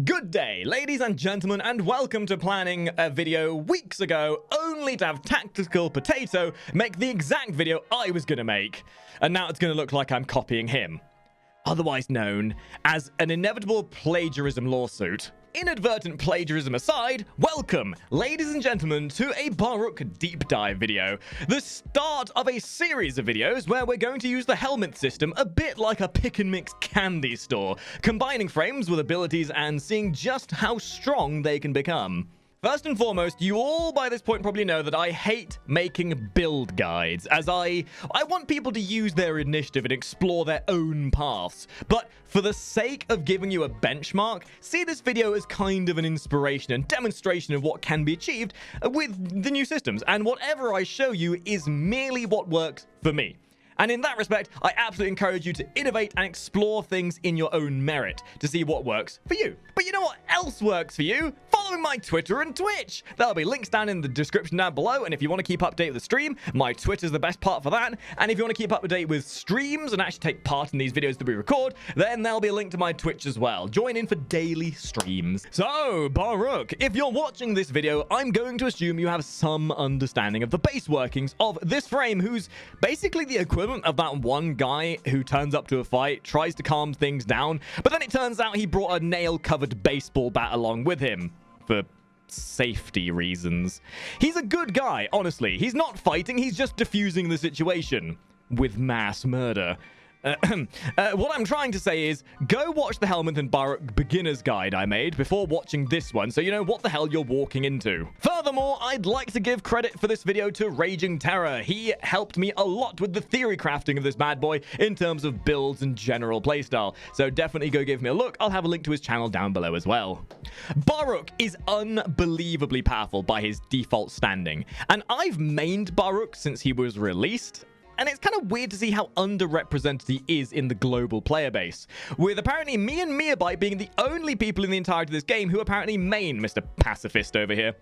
Good day, ladies and gentlemen, and welcome to planning a video weeks ago, only to have Tactical Potato make the exact video I was going to make. And now it's going to look like I'm copying him. Otherwise known as an inevitable plagiarism lawsuit. Inadvertent plagiarism aside, welcome, ladies and gentlemen, to a Baruuk deep dive video. The start of a series of videos where we're going to use the helmet system a bit like a pick and mix candy store, combining frames with abilities and seeing just how strong they can become. First and foremost, you all by this point probably know that I hate making build guides, as I want people to use their initiative and explore their own paths. But for the sake of giving you a benchmark, see this video as kind of an inspiration and demonstration of what can be achieved with the new systems, and whatever I show you is merely what works for me. And in that respect, I absolutely encourage you to innovate and explore things in your own merit to see what works for you. But you know what else works for you? Following my Twitter and Twitch. There'll be links down in the description down below. And if you want to keep up to date with the stream, my Twitter's the best part for that. And if you want to keep up to date with streams and actually take part in these videos that we record, then there'll be a link to my Twitch as well. Join in for daily streams. So, Baruuk, if you're watching this video, I'm going to assume you have some understanding of the base workings of this frame, who's basically the equivalent of that one guy who turns up to a fight, tries to calm things down, but then it turns out he brought a nail-covered baseball bat along with him for safety reasons. He's a good guy, honestly. He's not fighting, he's just diffusing the situation with mass murder. What I'm trying to say is, go watch the Helmet and Baruuk beginner's guide I made before watching this one, so you know what the hell you're walking into. Furthermore, I'd like to give credit for this video to Ragingterror. He helped me a lot with the theory crafting of this bad boy in terms of builds and general playstyle, so definitely go give me a look. I'll have a link to his channel down below as well. Baruuk is unbelievably powerful by his default standing, and I've mained Baruuk since he was released. And it's kind of weird to see how underrepresented he is in the global player base, with apparently me and Meabite being the only people in the entirety of this game who apparently main Mr. Pacifist over here.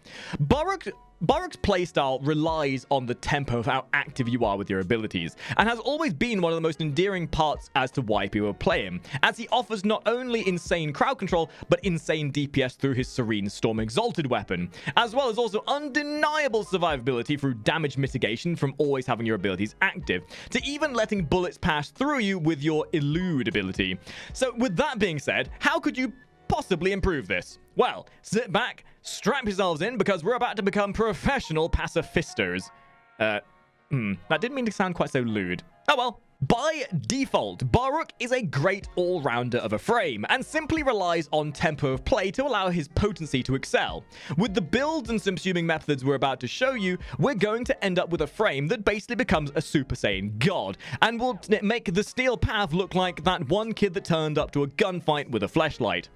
Baruuk's playstyle relies on the tempo of how active you are with your abilities, and has always been one of the most endearing parts as to why people play him, as he offers not only insane crowd control, but insane DPS through his Serene Storm Exalted weapon, as well as also undeniable survivability through damage mitigation from always having your abilities active, to even letting bullets pass through you with your Elude ability. So with that being said, how could you possibly improve this? Well, sit back, strap yourselves in, because we're about to become professional pacifistos. That didn't mean to sound quite so lewd. Oh well. By default, Baruuk is a great all-rounder of a frame, and simply relies on tempo of play to allow his potency to excel. With the builds and subsuming methods we're about to show you, we're going to end up with a frame that basically becomes a Super Saiyan god, and will make the Steel Path look like that one kid that turned up to a gunfight with a fleshlight.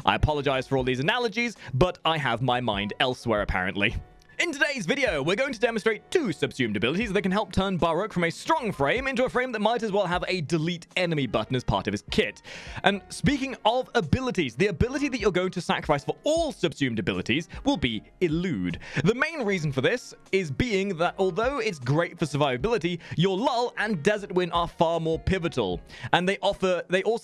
I apologize for all these analogies, but I have my mind elsewhere apparently. In today's video, we're going to demonstrate two subsumed abilities that can help turn Baruuk from a strong frame into a frame that might as well have a delete enemy button as part of his kit. And speaking of abilities, the ability that you're going to sacrifice for all subsumed abilities will be Elude. The main reason for this is being that although it's great for survivability, your Lull and Desert Wind are far more pivotal, and they also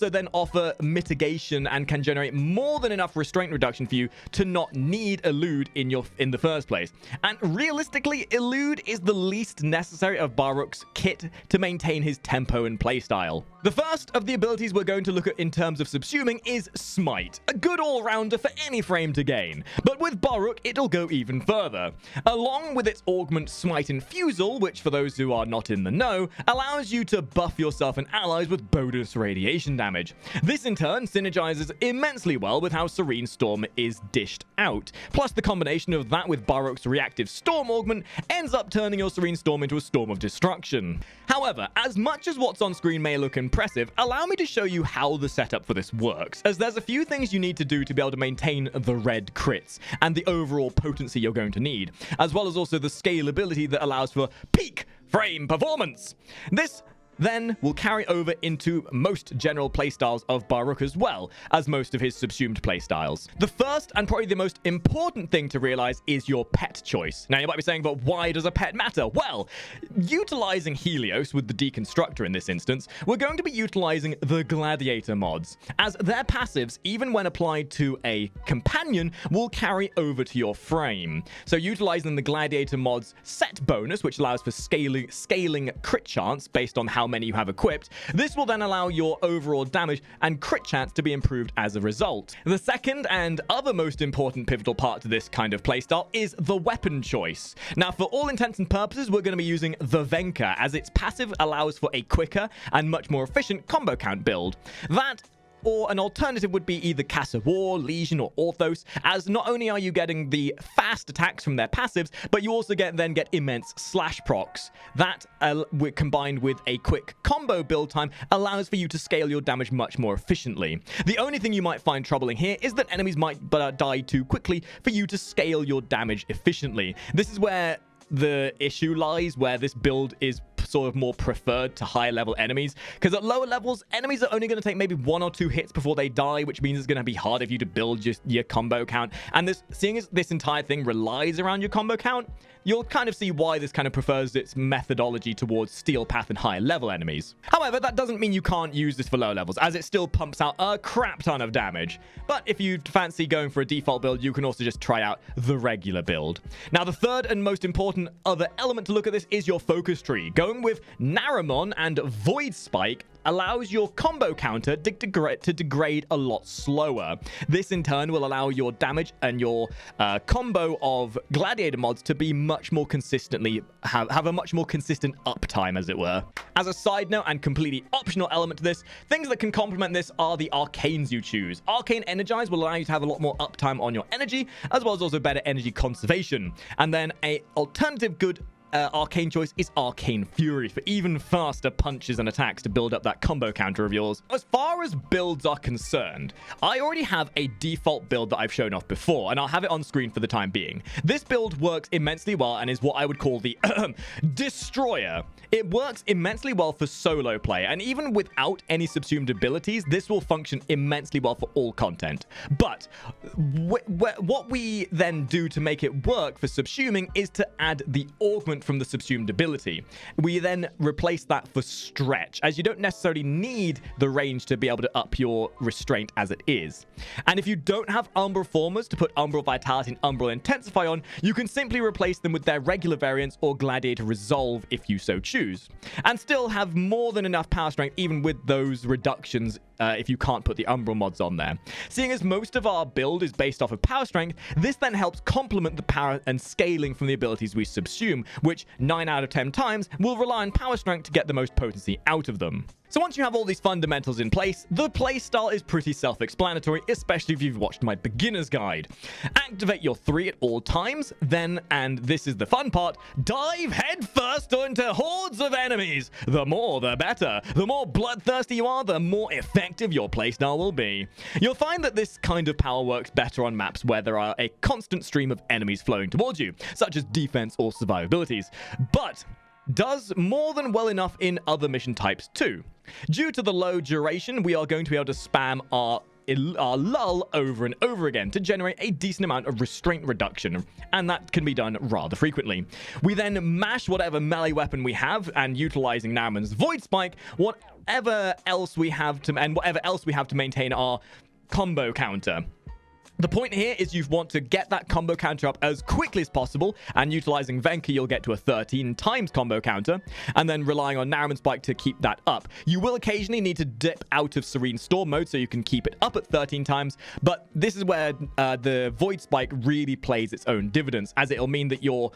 then offer mitigation and can generate more than enough restraint reduction for you to not need Elude in the first place. And realistically, Elude is the least necessary of Baruuk's kit to maintain his tempo and playstyle. The first of the abilities we're going to look at in terms of subsuming is Smite, a good all-rounder for any frame to gain. But with Baruuk, it'll go even further. Along with its augment Smite Infusal, which for those who are not in the know, allows you to buff yourself and allies with bonus radiation damage. This in turn synergizes immensely well with how Serene Storm is dished out. Plus the combination of that with Baruuk's reactive Storm augment ends up turning your Serene Storm into a Storm of Destruction. However, as much as what's on screen may look impressive, allow me to show you how the setup for this works, as there's a few things you need to do to be able to maintain the red crits and the overall potency you're going to need, as well as also the scalability that allows for peak frame performance. This then will carry over into most general playstyles of Baruuk as well as most of his subsumed playstyles. The first and probably the most important thing to realize is your pet choice. Now you might be saying, but why does a pet matter? Well, utilizing Helios with the Deconstructor in this instance, we're going to be utilizing the Gladiator mods, as their passives, even when applied to a companion, will carry over to your frame. So utilizing the Gladiator mods set bonus, which allows for scaling crit chance based on how many you have equipped, this will then allow your overall damage and crit chance to be improved as a result. The second and other most important pivotal part to this kind of playstyle is the weapon choice. Now, for all intents and purposes, we're going to be using the Venka, as its passive allows for a quicker and much more efficient combo count build. That, or an alternative, would be either Casa War, Legion, or Orthos, as not only are you getting the fast attacks from their passives, but you also get immense slash procs. That, combined with a quick combo build time, allows for you to scale your damage much more efficiently. The only thing you might find troubling here is that enemies might die too quickly for you to scale your damage efficiently. This is where the issue lies, where this build is sort of more preferred to higher level enemies, because at lower levels, enemies are only going to take maybe 1 or 2 hits before they die, which means it's going to be harder for you to build just your combo count. And seeing as this entire thing relies around your combo count, you'll kind of see why this kind of prefers its methodology towards Steel Path and higher level enemies. However, that doesn't mean you can't use this for low levels, as it still pumps out a crap ton of damage. But if you fancy going for a default build, you can also just try out the regular build. Now, the third and most important other element to look at this is your focus tree. Going with Naramon and Void Spike allows your combo counter to degrade a lot slower. This in turn will allow your damage and your combo of Gladiator mods to be much more consistently have a much more consistent uptime, as it were. As a side note and completely optional element to this, things that can complement this are the arcanes you choose. Arcane Energize will allow you to have a lot more uptime on your energy, as well as also better energy conservation. And then a alternative good arcane choice is Arcane Fury for even faster punches and attacks to build up that combo counter of yours. As far as builds are concerned, I already have a default build that I've shown off before, and I'll have it on screen for the time being. This build works immensely well and is what I would call the Destroyer. It works immensely well for solo play, and even without any subsumed abilities, this will function immensely well for all content. But what we then do to make it work for subsuming is to add the augment from the subsumed ability. We then replace that for stretch, as you don't necessarily need the range to be able to up your restraint as it is. And if you don't have Umbral Formers to put Umbral Vitality and Umbral Intensify on, you can simply replace them with their regular variants or Gladiator Resolve if you so choose, and still have more than enough power strength even with those reductions if you can't put the Umbral mods on there. Seeing as most of our build is based off of power strength, this then helps complement the power and scaling from the abilities we subsume, which 9 out of 10 times will rely on power strength to get the most potency out of them. So once you have all these fundamentals in place, the playstyle is pretty self-explanatory, especially if you've watched my beginner's guide. Activate your 3 at all times, then, and this is the fun part, dive headfirst into hordes of enemies. The more, the better. The more bloodthirsty you are, the more effective your playstyle will be. You'll find that this kind of power works better on maps where there are a constant stream of enemies flowing towards you, such as defense or survivabilities, but does more than well enough in other mission types too. Due to the low duration, we are going to be able to spam our lull over and over again to generate a decent amount of restraint reduction, and that can be done rather frequently. We then mash whatever melee weapon we have, and utilizing Naramon's Void Spike, whatever else we have to maintain our combo counter. The point here is you want to get that combo counter up as quickly as possible, and utilizing Venka, you'll get to a 13 times combo counter, and then relying on Naramon's Spike to keep that up. You will occasionally need to dip out of Serene Storm mode so you can keep it up at 13 times, but this is where the Void Spike really plays its own dividends, as it'll mean that your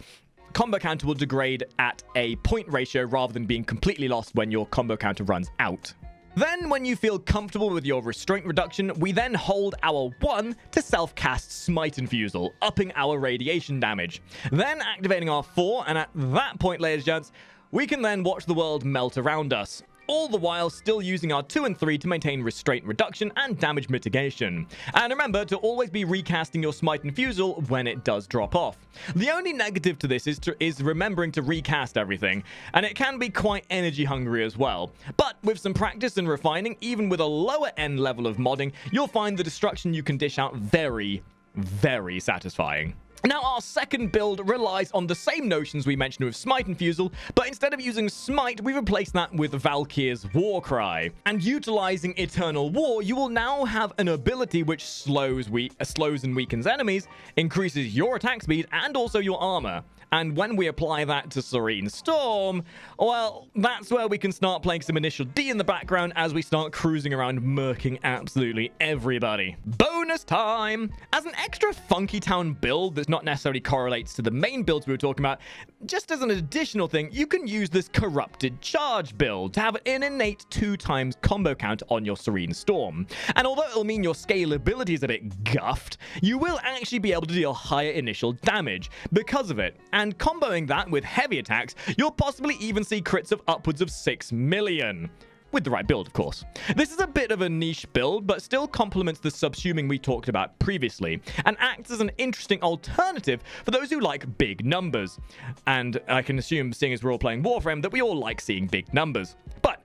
combo counter will degrade at a point ratio rather than being completely lost when your combo counter runs out. Then, when you feel comfortable with your restraint reduction, we then hold our 1 to self-cast Smite Infusal, upping our radiation damage. Then activating our 4, and at that point, ladies and gents, we can then watch the world melt around us. all the while still using our 2 and 3 to maintain restraint reduction and damage mitigation. And remember to always be recasting your Smite and Fusel when it does drop off. The only negative to this is remembering to recast everything, and it can be quite energy hungry as well. But with some practice and refining, even with a lower end level of modding, you'll find the destruction you can dish out very, very satisfying. Now, our second build relies on the same notions we mentioned with Smite and Fusel, but instead of using Smite, we replaced that with Valkyr's Warcry. And utilizing Eternal War, you will now have an ability which slows and weakens enemies, increases your attack speed, and also your armor. And when we apply that to Serene Storm, well, that's where we can start playing some initial D in the background as we start cruising around murking absolutely everybody. Bonus time! As an extra Funky Town build that's not necessarily correlates to the main builds we were talking about, just as an additional thing, you can use this Corrupted Charge build to have an innate 2x combo count on your Serene Storm. And although it'll mean your scalability is a bit guffed, you will actually be able to deal higher initial damage because of it. And comboing that with heavy attacks, you'll possibly even see crits of upwards of 6 million. With the right build, of course. This is a bit of a niche build, but still complements the subsuming we talked about previously, and acts as an interesting alternative for those who like big numbers. And I can assume, seeing as we're all playing Warframe, that we all like seeing big numbers. But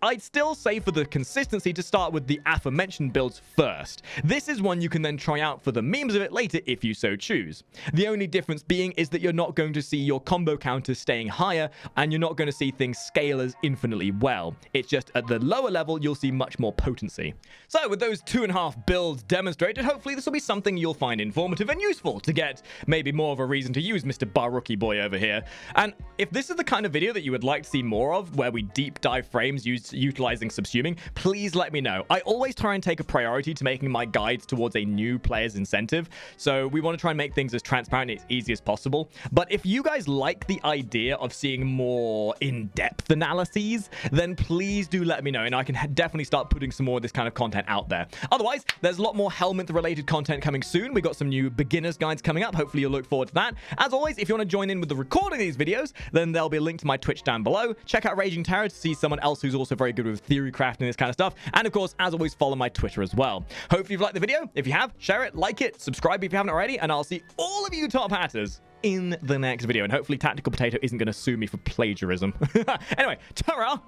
I'd still say for the consistency to start with the aforementioned builds first. This is one you can then try out for the memes of it later if you so choose. The only difference being is that you're not going to see your combo counters staying higher, and you're not going to see things scale as infinitely well. It's just at the lower level you'll see much more potency. So with those 2.5 builds demonstrated, hopefully this will be something you'll find informative and useful to get maybe more of a reason to use Mr. Baruuk boy over here. And if this is the kind of video that you would like to see more of, where we deep dive frames utilizing subsuming, please let me know. I always try and take a priority to making my guides towards a new player's incentive, so we want to try and make things as transparent and as easy as possible. But if you guys like the idea of seeing more in-depth analyses, then please do let me know, and I can definitely start putting some more of this kind of content out there. Otherwise, there's a lot more helmet related content coming soon. We got some new beginners guides coming up. Hopefully you'll look forward to that. As always, if you want to join in with the recording of these videos, then there'll be a link to my Twitch down below. Check out Ragingterror to see someone else who's also very good with theory crafting and this kind of stuff. And of course, as always, follow my Twitter as well. Hopefully you've liked the video. If you have, share it, like it, subscribe if you haven't already, and I'll see all of you top hatters in the next video. And hopefully Tactical Potato isn't going to sue me for plagiarism. Anyway, ta-ra!